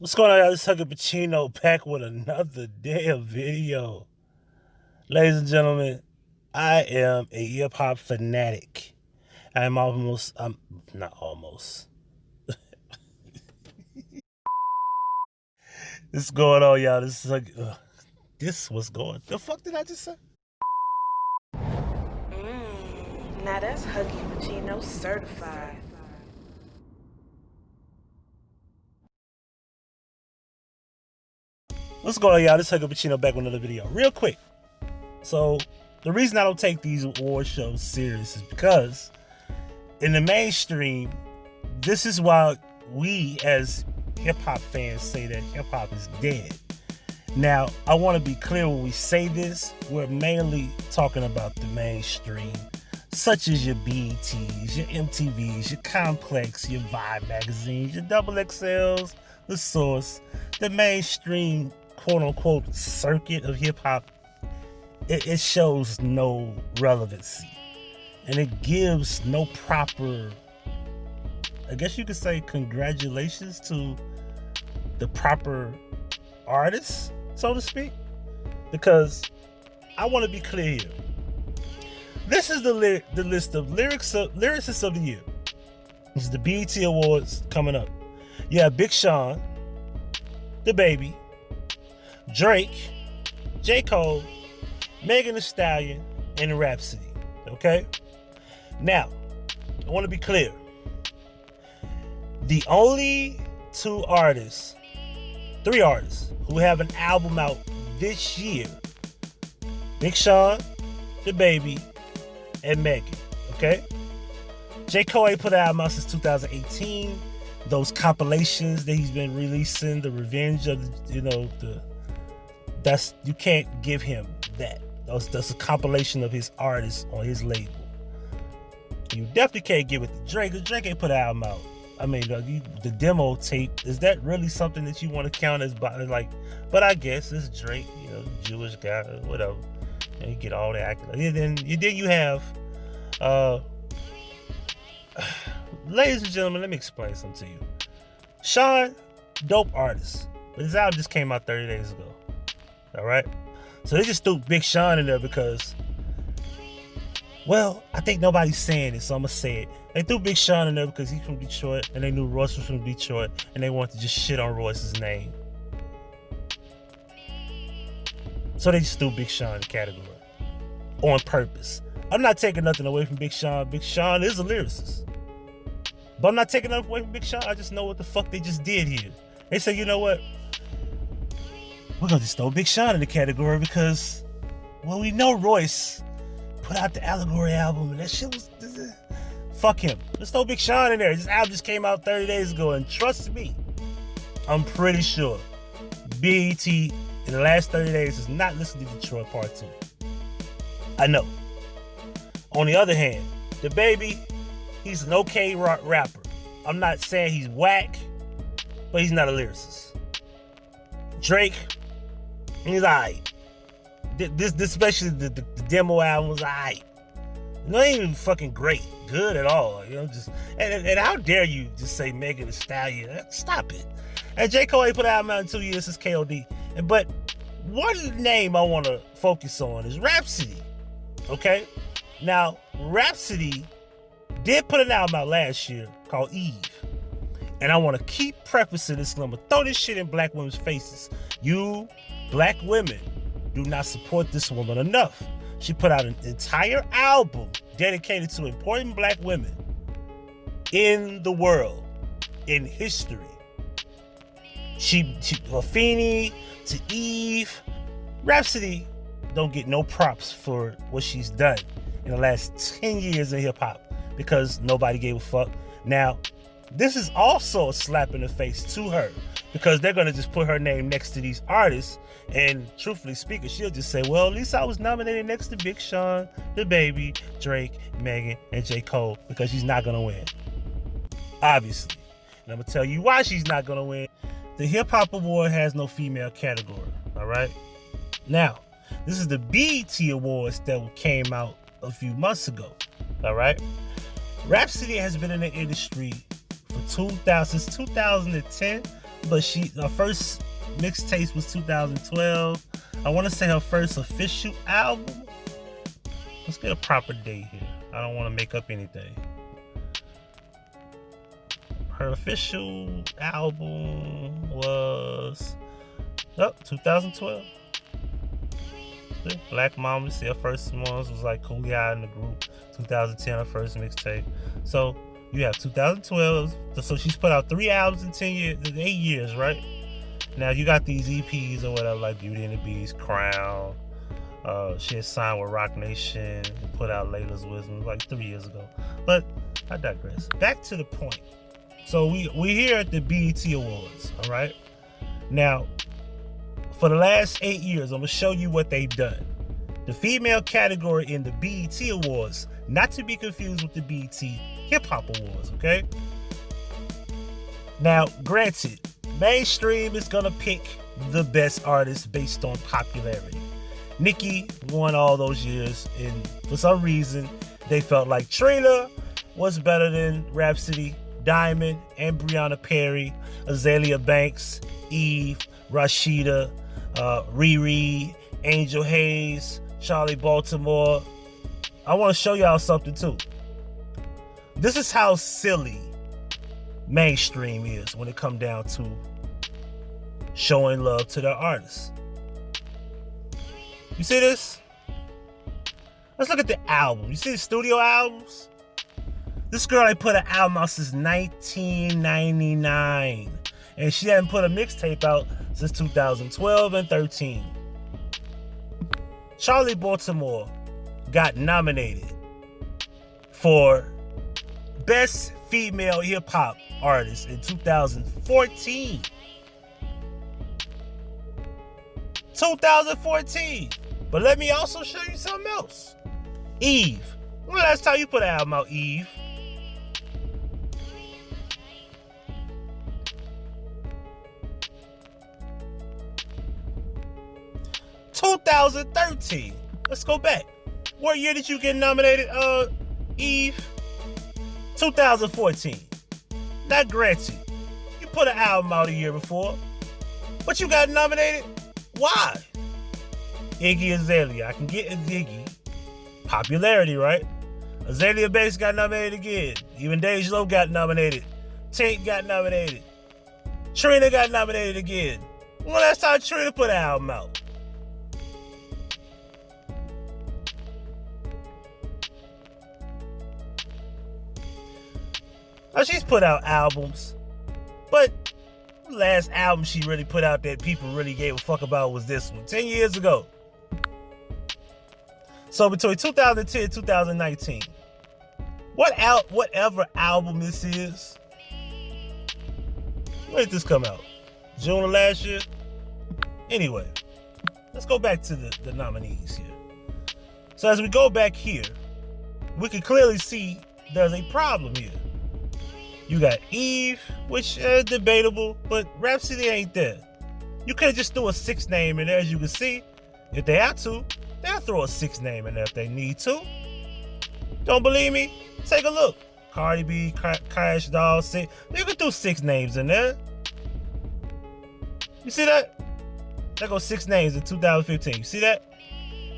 What's going on, y'all? This is Huggie Pacino back with another day of video. Ladies and gentlemen, I am a hip-hop fanatic. I'm not almost. This is going on, y'all. This is this was going. The fuck did I just say? Now that's Huggie Pacino certified. What's going on, y'all? This is Huggie Pacino back with another video. Real quick. So, the reason I don't take these award shows serious is because in the mainstream, this is why we as hip-hop fans say that hip-hop is dead. Now, I want to be clear when we say this, we're mainly talking about the mainstream, such as your BETs, your MTVs, your Complex, your Vibe magazines, your XXLs, The Source, the mainstream quote-unquote circuit of hip-hop. It shows no relevancy, and it gives no proper, I guess you could say, congratulations to the proper artists, so to speak, because I want to be clear here. This is the list of lyricists of the year. This is the BET Awards coming up. You have Big Sean, The Baby, Drake, J. Cole, Megan Thee Stallion, and Rapsody. Okay? Now, I want to be clear. The only three artists who have an album out this year: Big Sean, The Baby, and Megan. Okay? J. Cole ain't put an album out since 2018. Those compilations that he's been releasing, the revenge of you can't give him that. That's a compilation of his artists on his label. You definitely can't give it to Drake, because Drake ain't put an album out. I mean, the demo tape, is that really something that you want to count as, like? But I guess it's Drake, Jewish guy, whatever. And you get all the accolades. And then you have, ladies and gentlemen, let me explain something to you. Sean, dope artist, but his album just came out 30 days ago. All right? So they just threw Big Sean in there because, well, I think nobody's saying it, so I'm going to say it. They threw Big Sean in there because he's from Detroit, and they knew Royce was from Detroit, and they wanted to just shit on Royce's name. So they just threw Big Sean in the category on purpose. I'm not taking nothing away from Big Sean. Big Sean is a lyricist. But I'm not taking nothing away from Big Sean. I just know what the fuck they just did here. They said, you know what? We're going to just throw Big Sean in the category because, well, we know Royce put out the Allegory album, and that shit was... Fuck him. Let's throw Big Sean in there. This album just came out 30 days ago, and trust me, I'm pretty sure BET in the last 30 days has not listened to Detroit Part 2. I know. On the other hand, The Baby, he's an okay rapper. I'm not saying he's whack, but he's not a lyricist. Drake, he's alright. This especially the demo album was alright. Not even fucking great, good at all. And how dare you just say Megan Thee Stallion? Stop it. And J. Cole ain't put an album out in 2 years since KOD. But one name I want to focus on is Rapsody. Okay? Now, Rapsody did put an album out last year called Eve. And I want to keep prefacing this, and I'm going to throw this shit in black women's faces. You black women do not support this woman enough. She put out an entire album dedicated to important black women in the world, in history. She Afeni to Eve. Rapsody don't get no props for what she's done in the last 10 years in hip-hop because nobody gave a fuck. Now, this is also a slap in the face to her because they're going to just put her name next to these artists, and truthfully speaking, she'll just say, well, at least I was nominated next to Big Sean, The Baby, Drake, Megan, and J. Cole, because she's not going to win. Obviously. And I'm going to tell you why she's not going to win. The Hip Hop Award has no female category, all right? Now, this is the BET Awards that came out a few months ago, all right? Rapsody has been in the industry since 2010, but her first mixtape was 2012. I want to say her first official album. Let's get a proper date here. I don't want to make up anything. Her official album was 2012. Black Mama. See, her first ones was like Julio in the Group. 2010, her first mixtape. So you have 2012. So she's put out 3 albums in 10 years, 8 years, right? Now you got these EPs or whatever, like Beauty and the Beast, Crown. She had signed with Rock Nation and put out Layla's Wisdom like 3 years ago. But I digress. Back to the point. So we here at the BET Awards, all right? Now, for the last 8 years, I'm gonna show you what they've done. The female category in the BET Awards, not to be confused with the BET Hip Hop Awards, okay? Now, granted, mainstream is gonna pick the best artist based on popularity. Nicki won all those years, and for some reason, they felt like Trina was better than Rapsody, Diamond, and Brianna Perry, Azalea Banks, Eve, Rashida, Riri, Angel Hayes, Charlie Baltimore. I want to show y'all something too. This is how silly mainstream is when it comes down to showing love to their artists. You see this? Let's look at the album. You see the studio albums? This girl ain't put an album out since 1999. And she hadn't put a mixtape out since 2012 and 13. Charlie Baltimore got nominated for Best Female Hip Hop Artist in 2014. 2014. But let me also show you something else. Eve. When the last time you put an album out, Eve? $2013. Let's go back. What year did you get nominated, Eve? 2014. Now, granted, you put an album out a year before, but you got nominated. Why? Iggy Azalea. I can get Iggy. Popularity, right? Azalea Banks got nominated again. Even Dej Loaf got nominated. Tank got nominated. Trina got nominated again. When last time Trina put an album out? Now, she's put out albums, but the last album she really put out that people really gave a fuck about was this one, 10 years ago. So between 2010 and 2019, whatever album this is, when did this come out? June of last year? Anyway, let's go back to the nominees here. So as we go back here, we can clearly see there's a problem here. You got Eve, which is debatable, but Rapsody ain't there. You could just throw a 6 name in there, as you can see. If they have to, they'll throw a 6 name in there if they need to. Don't believe me? Take a look. Cardi B, Cash Doll, 6. You can do 6 names in there. You see that? There go 6 names in 2015. You see that?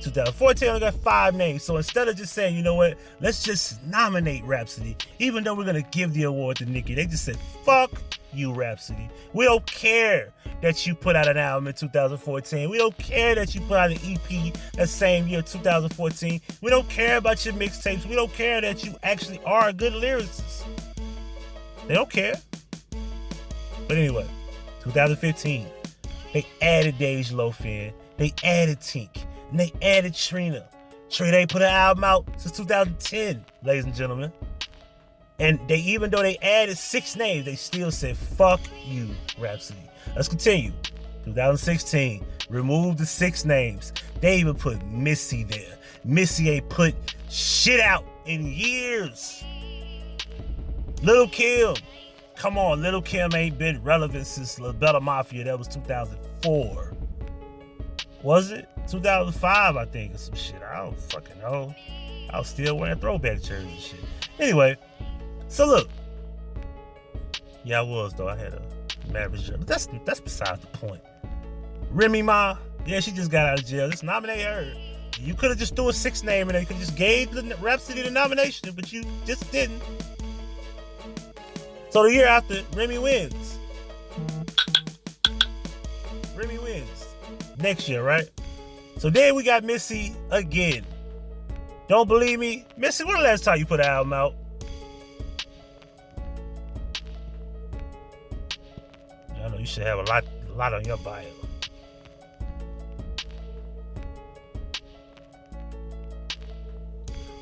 2014 only got 5 names. So instead of just saying, you know what, let's just nominate Rapsody, even though we're gonna give the award to Nicki, they just said, fuck you, Rapsody. We don't care that you put out an album in 2014. We don't care that you put out an EP that same year, 2014. We don't care about your mixtapes. We don't care that you actually are a good lyricist. They don't care. But anyway, 2015, they added Dej Loaf in. They added Tink. And they added Trina. Trina ain't put an album out since 2010, ladies and gentlemen. And even though they added 6 names, they still said, fuck you, Rapsody. Let's continue. 2016, remove the 6 names. They even put Missy there. Missy ain't put shit out in years. Lil' Kim. Come on, Lil' Kim ain't been relevant since La Bella Mafia. That was 2004. Was it? 2005, I think, or some shit. I don't fucking know. I was still wearing throwback jerseys and shit. Anyway, so look. Yeah, I was, though. I had a average Joe. But that's beside the point. Remy Ma, yeah, she just got out of jail. Just nominate her. You could have just threw a 6 name in there. You could just gave the Rapsody the nomination, but you just didn't. So the year after, Remy wins. Remy wins. Next year, right? So then we got Missy again. Don't believe me? Missy, when the last time you put an album out? I know you should have a lot on your bio.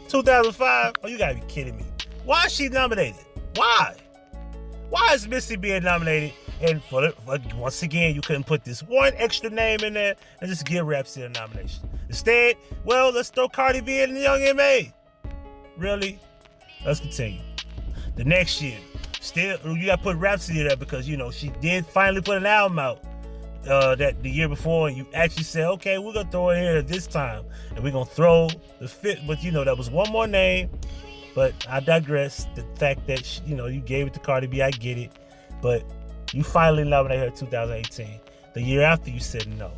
$2005? Oh, you gotta be kidding me. Why is she nominated? Why? Why is Missy being nominated? And once again, you couldn't put this one extra name in there and just give Rapsody a nomination. Instead, well, let's throw Cardi B in the Young M.A. Really? Let's continue. The next year, still, you gotta put Rapsody there because, you know, she did finally put an album out that the year before, and you actually said, okay, we're gonna throw it here this time, and we're gonna throw the fifth, but you know, that was one more name. But I digress. The fact that, you know, you gave it to Cardi B, I get it. But you finally nominated her in 2018. The year after, you said no.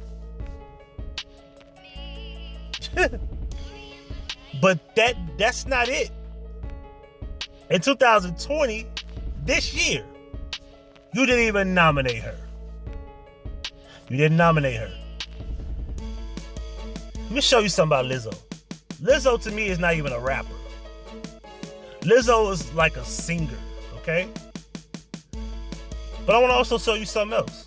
But that's not it. In 2020, this year, you didn't even nominate her. You didn't nominate her. Let me show you something about Lizzo. Lizzo, to me, is not even a rapper. Lizzo is like a singer, okay? But I want to also show you something else.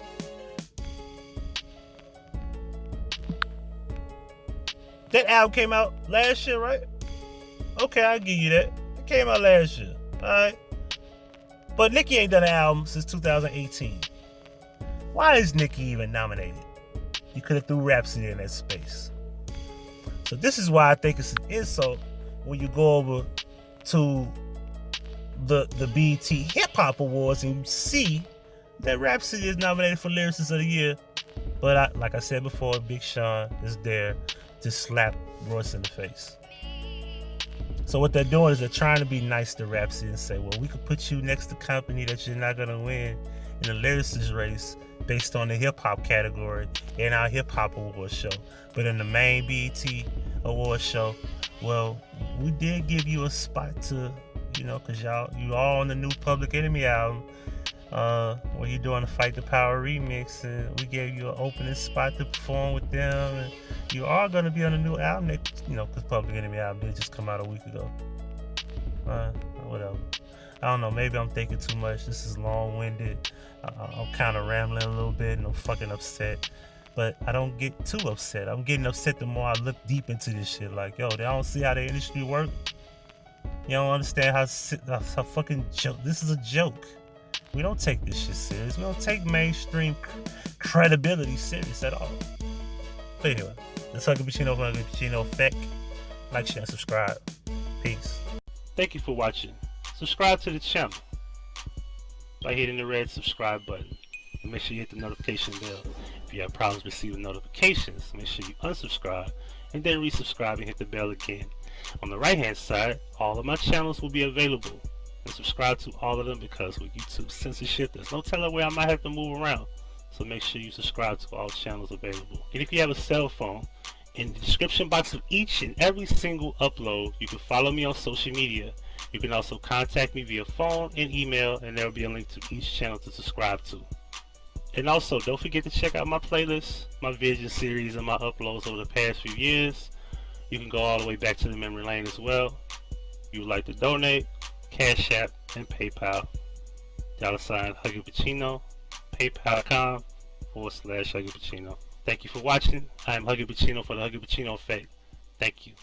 That album came out last year, right? Okay, I'll give you that. It came out last year, all right? But Nicki ain't done an album since 2018. Why is Nicki even nominated? You could have threw Rapsody in that space. So this is why I think it's an insult when you go over to the BET Hip Hop Awards and you see that Rapsody is nominated for Lyricist of the Year. But like I said before, Big Sean is there to slap Royce in the face. So what they're doing is they're trying to be nice to Rapsody and say, well, we could put you next to company that you're not going to win in the lyricist race based on the hip hop category in our hip hop award show. But in the main BET award show, well, we did give you a spot to, you know, because you all on the new Public Enemy album where you're doing the Fight the Power remix, and we gave you an opening spot to perform with them, and you are going to be on a new album that, you know, because Public Enemy album did just come out a week ago. Whatever. I don't know, maybe I'm thinking too much. This is long-winded. I'm kind of rambling a little bit and I'm fucking upset. But I don't get too upset. I'm getting upset the more I look deep into this shit. Like, yo, they don't see how the industry works. You don't understand how fucking joke. This is a joke. We don't take this shit serious. We don't take mainstream credibility serious at all. But anyway, this is Huggie Pacino for Huggie Pacino Effect. Like, share, and subscribe. Peace. Thank you for watching. Subscribe to the channel by hitting the red subscribe button. And make sure you hit the notification bell. If you have problems receiving notifications, make sure you unsubscribe and then resubscribe and hit the bell again. On the right hand side, all of my channels will be available. And subscribe to all of them because with YouTube censorship, there's no telling where I might have to move around. So make sure you subscribe to all channels available. And if you have a cell phone, in the description box of each and every single upload, you can follow me on social media. You can also contact me via phone and email, and there will be a link to each channel to subscribe to. And also, don't forget to check out my playlist, my vision series, and my uploads over the past few years. You can go all the way back to the memory lane as well. If you would like to donate, Cash App and PayPal, $ Huggie Pacino, paypal.com/Huggie Pacino. Thank you for watching. I am Huggie Pacino for the Huggie Pacino Effect. Thank you.